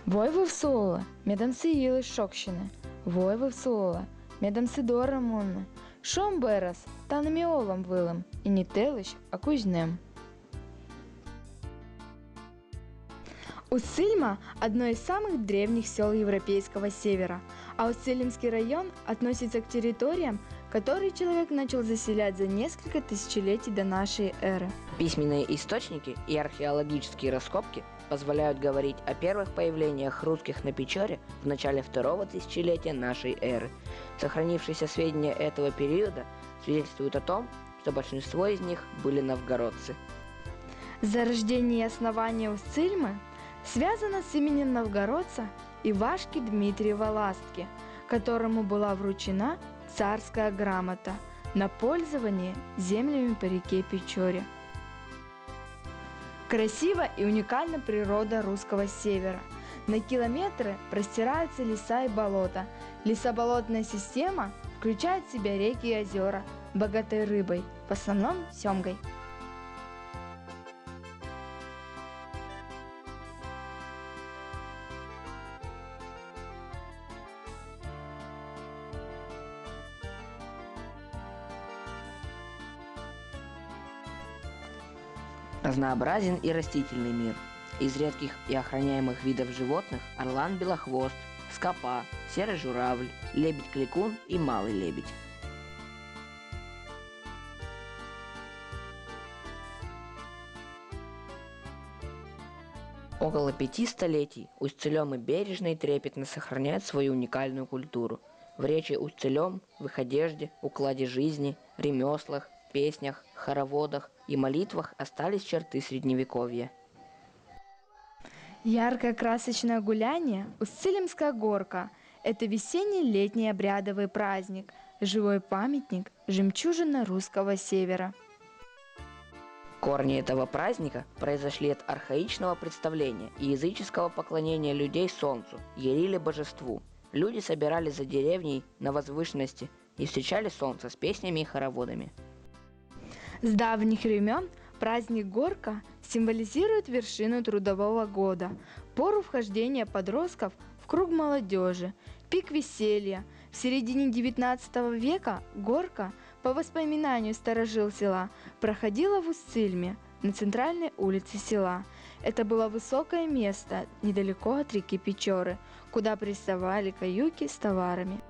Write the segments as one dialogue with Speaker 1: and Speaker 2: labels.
Speaker 1: Войвов Суола, Медамси Йили Шокщини, Войвов Суола, Медамси Дора Мунны, Шом Берас, Танамиолом Вылом, и не Телыш, а Кузнем. Уссыльма – одно из самых древних сел Европейского Севера, а Уссыльмский район относится к территориям, которые человек начал заселять за несколько тысячелетий до нашей эры.
Speaker 2: Письменные источники и археологические раскопки позволяют говорить о первых появлениях русских на Печоре в начале второго тысячелетия нашей эры. Сохранившиеся сведения этого периода свидетельствуют о том, что большинство из них были новгородцы.
Speaker 1: Зарождение и основание Уссыльмы связано с именем новгородца Ивашки Дмитриева Ластки, которому была вручена царская грамота на пользование землями по реке Печоре. Красива и уникальна природа русского севера. На километры простираются леса и болота. Лесоболотная система включает в себя реки и озера, богатые рыбой, в основном семгой.
Speaker 2: Разнообразен и растительный мир. Из редких и охраняемых видов животных – орлан-белохвост, скопа, серый журавль, лебедь-кликун и малый лебедь. Около 5 столетий Усть-Целёмы бережно и трепетно сохраняют свою уникальную культуру. В речи Усть-Целём, в их одежде, укладе жизни, ремеслах, песнях, хороводах и молитвах остались черты средневековья.
Speaker 1: Яркое красочное гуляние Уссыльмская горка – это весенний-летний обрядовый праздник, живой памятник, жемчужина русского севера.
Speaker 2: Корни этого праздника произошли от архаичного представления и языческого поклонения людей солнцу, Яриле божеству. Люди собирались за деревней на возвышенности и встречали солнце с песнями и хороводами.
Speaker 1: С давних времен праздник Горка символизирует вершину трудового года, пору вхождения подростков в круг молодежи, пик веселья. В середине XIX века Горка, по воспоминанию старожил села, проходила в Уссыльме, на центральной улице села. Это было высокое место недалеко от реки Печоры, куда приставали каюки с товарами.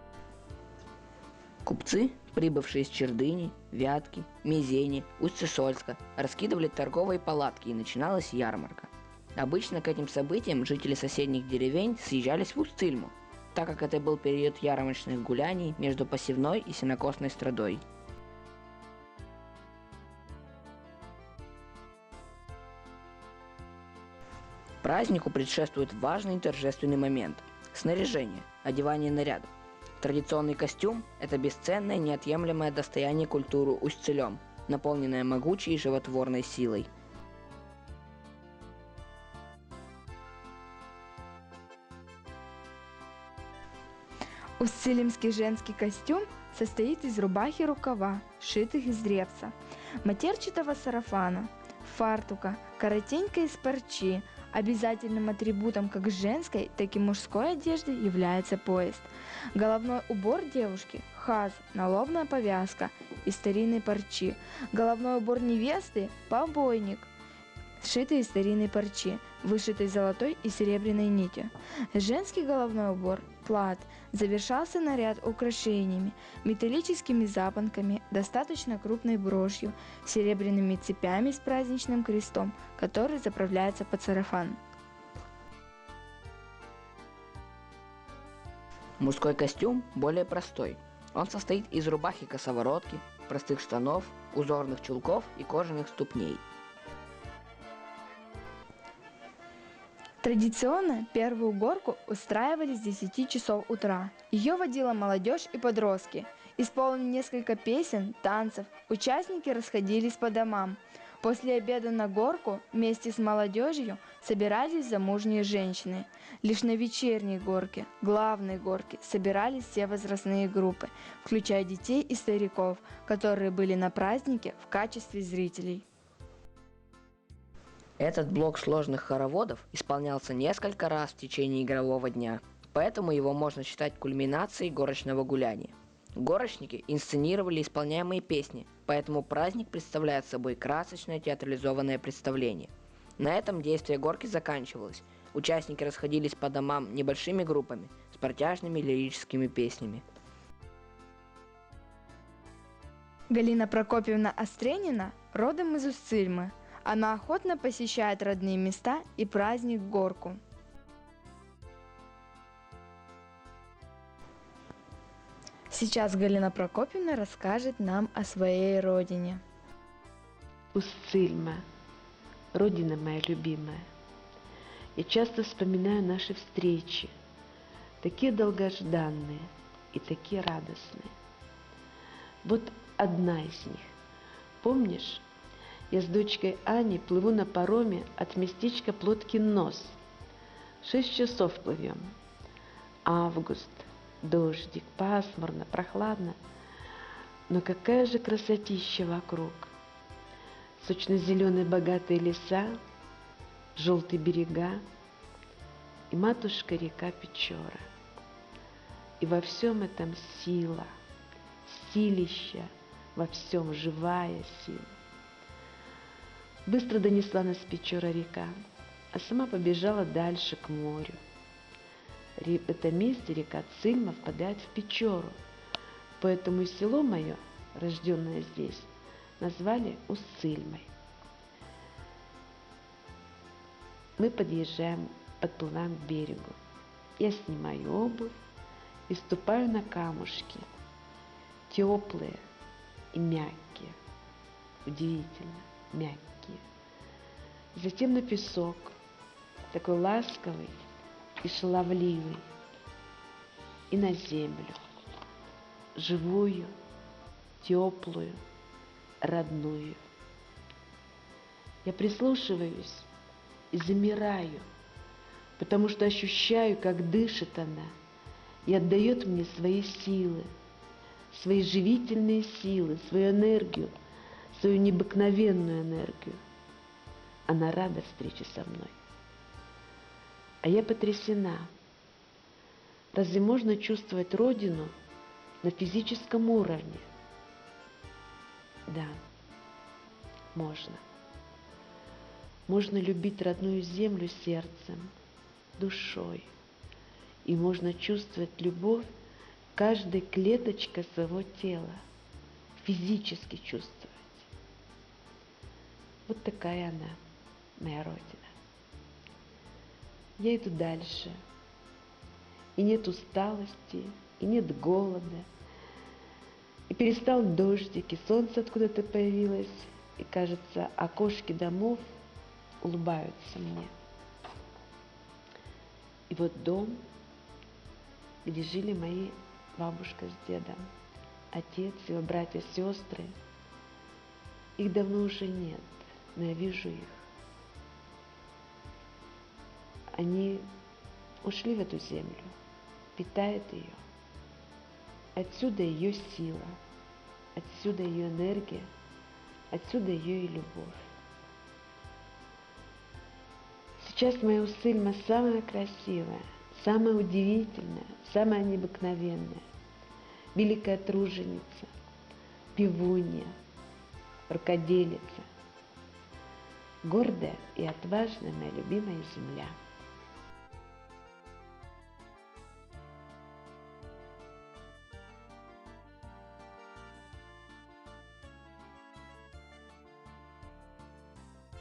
Speaker 2: Купцы, прибывшие из Чердыни, Вятки, Мизени, Усть-Сысольска, раскидывали торговые палатки, и начиналась ярмарка. Обычно к этим событиям жители соседних деревень съезжались в Усть-Цильму, так как это был период ярмарочных гуляний между посевной и сенокосной страдой. Празднику предшествует важный торжественный момент – снаряжение, одевание нарядов. Традиционный костюм – это бесценное, неотъемлемое достояние культуры Усть-Целём, наполненное могучей и животворной силой.
Speaker 1: Уссыльмский женский костюм состоит из рубахи и рукава, сшитых из репса, матерчатого сарафана, фартука, коротенькой из парчи. Обязательным атрибутом как женской, так и мужской одежды является пояс. Головной убор девушки – хаз, налобная повязка из старинной парчи. Головной убор невесты – побойник, сшитый из старинной парчи, вышитый золотой и серебряной нитью. Женский головной убор – плат, завершался наряд украшениями, металлическими запонками, достаточно крупной брошью, серебряными цепями с праздничным крестом, который заправляется под сарафан.
Speaker 2: Мужской костюм более простой. Он состоит из рубахи-косоворотки, простых штанов, узорных чулков и кожаных ступней.
Speaker 1: Традиционно первую горку устраивали с 10 часов утра. Ее водила молодежь и подростки. Исполнив несколько песен, танцев, участники расходились по домам. После обеда на горку вместе с молодежью собирались замужние женщины. Лишь на вечерней горке, главной горке, собирались все возрастные группы, включая детей и стариков, которые были на празднике в качестве зрителей.
Speaker 2: Этот блок сложных хороводов исполнялся несколько раз в течение игрового дня, поэтому его можно считать кульминацией горочного гуляния. Горочники инсценировали исполняемые песни, поэтому праздник представляет собой красочное театрализованное представление. На этом действие горки заканчивалось. Участники расходились по домам небольшими группами с протяжными лирическими песнями.
Speaker 1: Галина Прокопьевна Остренина родом из Устильмы. Она охотно посещает родные места и праздник Горку. Сейчас Галина Прокопьевна расскажет нам о своей родине.
Speaker 3: Устильма, родина моя любимая. Я часто вспоминаю наши встречи, такие долгожданные и такие радостные. Вот одна из них. Помнишь, я с дочкой Аней плыву на пароме от местечка Плоткин Нос. 6 часов плывем. Август, дождик, пасмурно, прохладно. Но какая же красотища вокруг. Сочно-зеленые богатые леса, желтые берега и матушка-река Печора. И во всем этом сила, силища, во всем живая сила. Быстро донесла нас Печора река, а сама побежала дальше к морю. В этом месте река Цильма впадает в Печору, поэтому и село мое, рожденное здесь, назвали Устильмой. Мы подплываем к берегу. Я снимаю обувь и ступаю на камушки, теплые и мягкие, удивительно мягкие. Затем на песок, такой ласковый и шаловливый, и на землю, живую, теплую, родную. Я прислушиваюсь и замираю, потому что ощущаю, как дышит она и отдает мне свои силы, свои живительные силы, свою энергию, свою необыкновенную энергию. Она рада встрече со мной. А я потрясена. Разве можно чувствовать Родину на физическом уровне? Да, можно. Можно любить родную землю сердцем, душой. И можно чувствовать любовь каждой клеточкой своего тела, физически чувствовать. Вот такая она, моя Родина. Я иду дальше. И нет усталости, и нет голода. И перестал дождик, и солнце откуда-то появилось. И, кажется, окошки домов улыбаются мне. И вот дом, где жили мои бабушка с дедом, отец, его братья, сестры. Их давно уже нет, но я вижу их. Они ушли в эту землю, питают ее. Отсюда ее сила, отсюда ее энергия, отсюда ее и любовь. Сейчас моя Устильма самая красивая, самая удивительная, самая необыкновенная, великая труженица, певунья, рукоделица, гордая и отважная моя любимая земля.